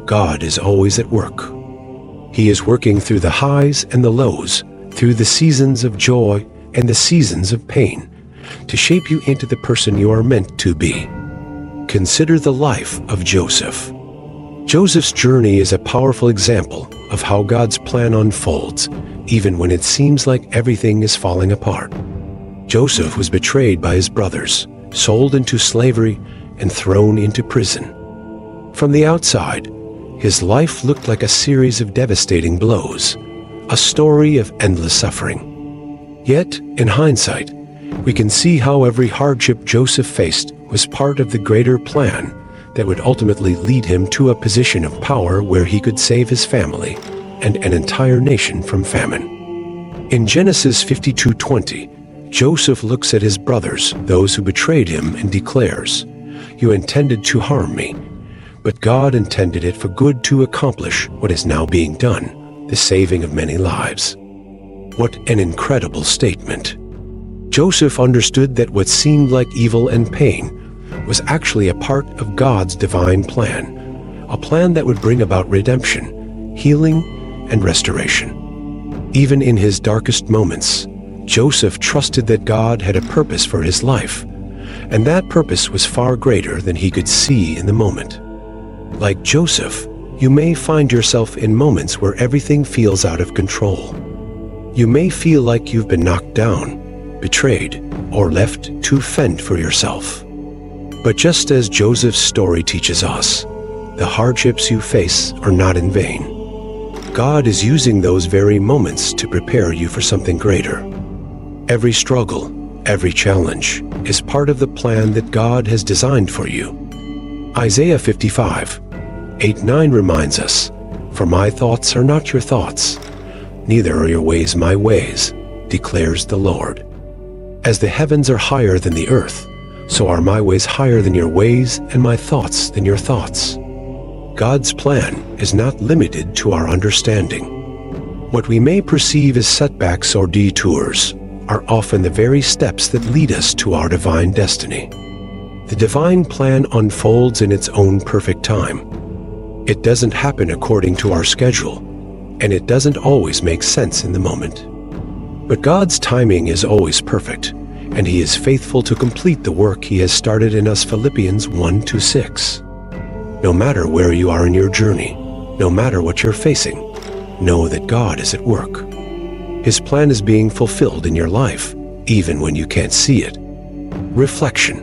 Speaker 1: God is always at work. He is working through the highs and the lows, through the seasons of joy and the seasons of pain, to shape you into the person you are meant to be. Consider the life of Joseph. Joseph's journey is a powerful example of how God's plan unfolds, even when it seems like everything is falling apart. Joseph was betrayed by his brothers, sold into slavery, and thrown into prison. From the outside, his life looked like a series of devastating blows, a story of endless suffering. Yet, in hindsight, we can see how every hardship Joseph faced was part of the greater plan that would ultimately lead him to a position of power where he could save his family and an entire nation from famine. In Genesis 52:20, Joseph looks at his brothers, those who betrayed him, and declares, "You intended to harm me, but God intended it for good to accomplish what is now being done, the saving of many lives." What an incredible statement. Joseph understood that what seemed like evil and pain was actually a part of God's divine plan, a plan that would bring about redemption, healing, and restoration. Even in his darkest moments, Joseph trusted that God had a purpose for his life, and that purpose was far greater than he could see in the moment. Like Joseph, you may find yourself in moments where everything feels out of control. You may feel like you've been knocked down, betrayed, or left to fend for yourself. But just as Joseph's story teaches us, the hardships you face are not in vain. God is using those very moments to prepare you for something greater. Every struggle, every challenge, is part of the plan that God has designed for you. Isaiah 55:8-9 reminds us, "For my thoughts are not your thoughts, neither are your ways my ways, declares the Lord. As the heavens are higher than the earth, so are my ways higher than your ways, and my thoughts than your thoughts." God's plan is not limited to our understanding. What we may perceive as setbacks or detours are often the very steps that lead us to our divine destiny. The divine plan unfolds in its own perfect time. It doesn't happen according to our schedule, and it doesn't always make sense in the moment. But God's timing is always perfect, and He is faithful to complete the work He has started in us. Philippians 1-6. No matter where you are in your journey, no matter what you're facing, know that God is at work. His plan is being fulfilled in your life, even when you can't see it. Reflection.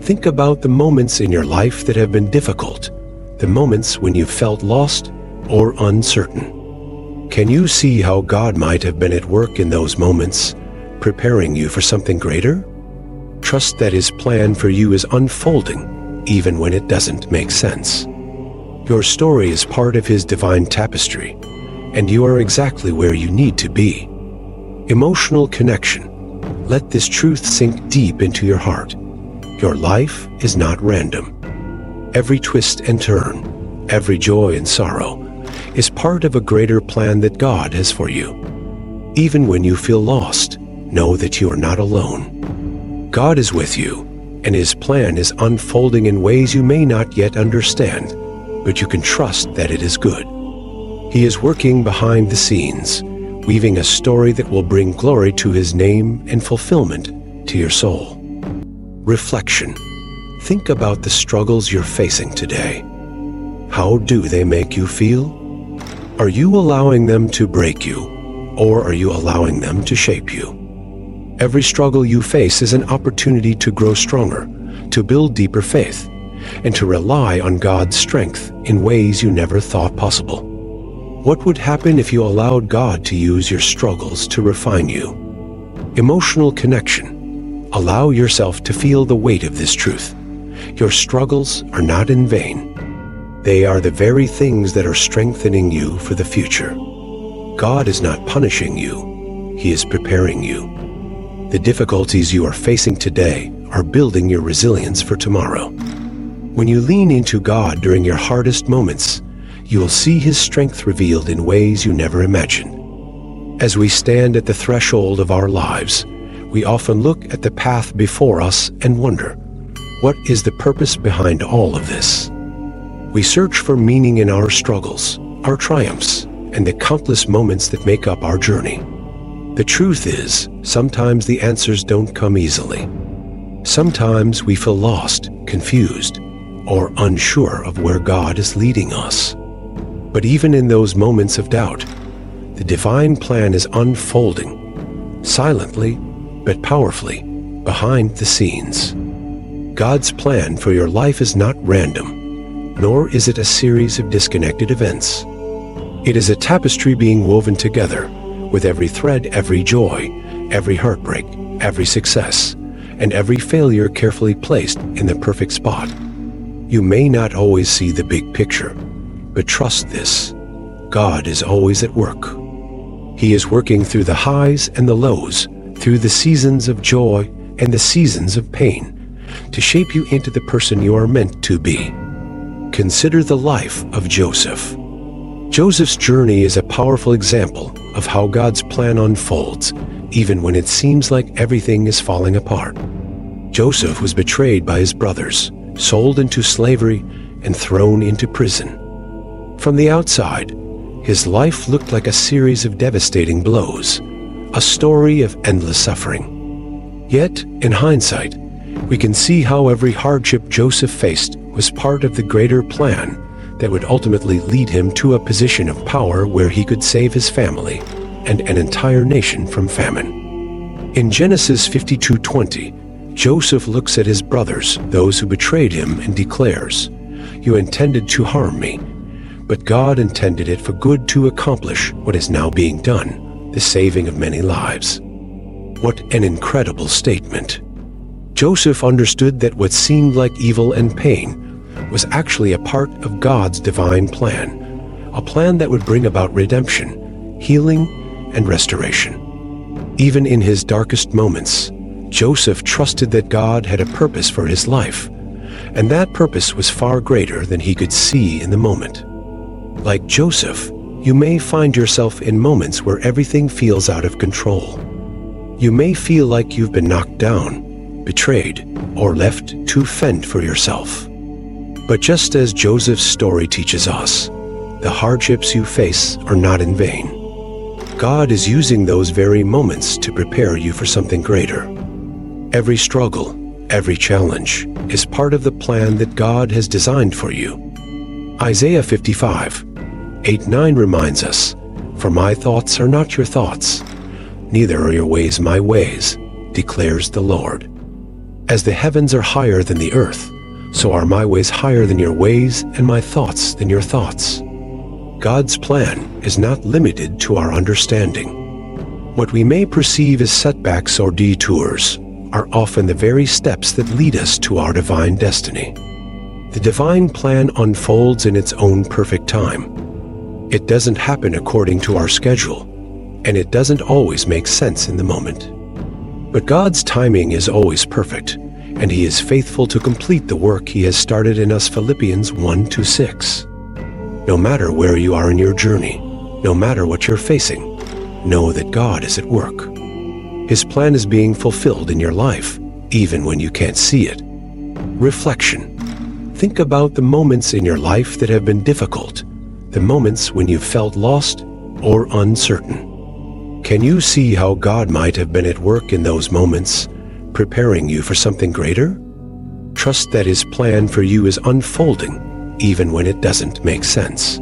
Speaker 1: Think about the moments in your life that have been difficult, the moments when you felt lost or uncertain. Can you see how God might have been at work in those moments, preparing you for something greater? Trust that His plan for you is unfolding, even when it doesn't make sense. Your story is part of His divine tapestry, and you are exactly where you need to be. Emotional connection. Let this truth sink deep into your heart. Your life is not random. Every twist and turn, every joy and sorrow, is part of a greater plan that God has for you. Even when you feel lost, know that you are not alone. God is with you, and His plan is unfolding in ways you may not yet understand, but you can trust that it is good. He is working behind the scenes, weaving a story that will bring glory to His name and fulfillment to your soul. Reflection. Think about the struggles you're facing today. How do they make you feel? Are you allowing them to break you, or are you allowing them to shape you? Every struggle you face is an opportunity to grow stronger, to build deeper faith, and to rely on God's strength in ways you never thought possible. What would happen if you allowed God to use your struggles to refine you? Emotional connection. Allow yourself to feel the weight of this truth. Your struggles are not in vain. They are the very things that are strengthening you for the future. God is not punishing you. He is preparing you. The difficulties you are facing today are building your resilience for tomorrow. When you lean into God during your hardest moments, you will see His strength revealed in ways you never imagined. As we stand at the threshold of our lives, we often look at the path before us and wonder, what is the purpose behind all of this? We search for meaning in our struggles, our triumphs, and the countless moments that make up our journey. The truth is, sometimes the answers don't come easily. Sometimes we feel lost, confused, or unsure of where God is leading us. But even in those moments of doubt, the divine plan is unfolding, silently but powerfully, behind the scenes. God's plan for your life is not random, nor is it a series of disconnected events. It is a tapestry being woven together, with every thread, every joy, every heartbreak, every success, and every failure carefully placed in the perfect spot. You may not always see the big picture, but trust this: God is always at work. He is working through the highs and the lows, through the seasons of joy and the seasons of pain, to shape you into the person you are meant to be. Consider the life of Joseph. Joseph's journey is a powerful example of how God's plan unfolds, even when it seems like everything is falling apart. Joseph was betrayed by his brothers, sold into slavery, and thrown into prison. From the outside, his life looked like a series of devastating blows, a story of endless suffering. Yet, in hindsight, we can see how every hardship Joseph faced was part of the greater plan that would ultimately lead him to a position of power where he could save his family and an entire nation from famine. In Genesis 52:20, Joseph looks at his brothers, those who betrayed him, and declares, "You intended to harm me, but God intended it for good to accomplish what is now being done, the saving of many lives." What an incredible statement. Joseph understood that what seemed like evil and pain was actually a part of God's divine plan, a plan that would bring about redemption, healing, and restoration. Even in his darkest moments, Joseph trusted that God had a purpose for his life, and that purpose was far greater than he could see in the moment. Like Joseph, you may find yourself in moments where everything feels out of control. You may feel like you've been knocked down, betrayed, or left to fend for yourself. But just as Joseph's story teaches us, the hardships you face are not in vain. God is using those very moments to prepare you for something greater. Every struggle, every challenge, is part of the plan that God has designed for you. Isaiah 55:8-9 reminds us, "For my thoughts are not your thoughts, neither are your ways my ways, declares the Lord. As the heavens are higher than the earth, so are my ways higher than your ways, and my thoughts than your thoughts." God's plan is not limited to our understanding. What we may perceive as setbacks or detours are often the very steps that lead us to our divine destiny. The divine plan unfolds in its own perfect time. It doesn't happen according to our schedule, and it doesn't always make sense in the moment. But God's timing is always perfect, and He is faithful to complete the work He has started in us. Philippians 1-6. No matter where you are in your journey, no matter what you're facing, know that God is at work. His plan is being fulfilled in your life, even when you can't see it. Reflection. Think about the moments in your life that have been difficult, the moments when you felt lost or uncertain. Can you see how God might have been at work in those moments, preparing you for something greater? Trust that His plan for you is unfolding, even when it doesn't make sense.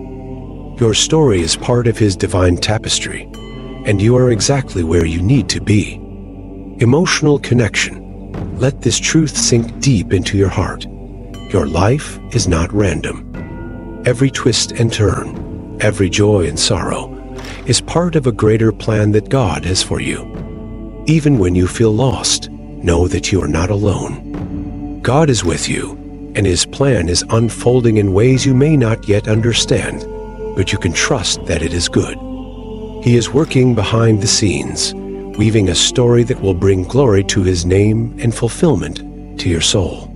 Speaker 1: Your story is part of His divine tapestry, and you are exactly where you need to be. Emotional connection. Let this truth sink deep into your heart. Your life is not random. Every twist and turn, every joy and sorrow, is part of a greater plan that God has for you. Even when you feel lost, know that you are not alone. God is with you, and His plan is unfolding in ways you may not yet understand, but you can trust that it is good. He is working behind the scenes, weaving a story that will bring glory to His name and fulfillment to your soul.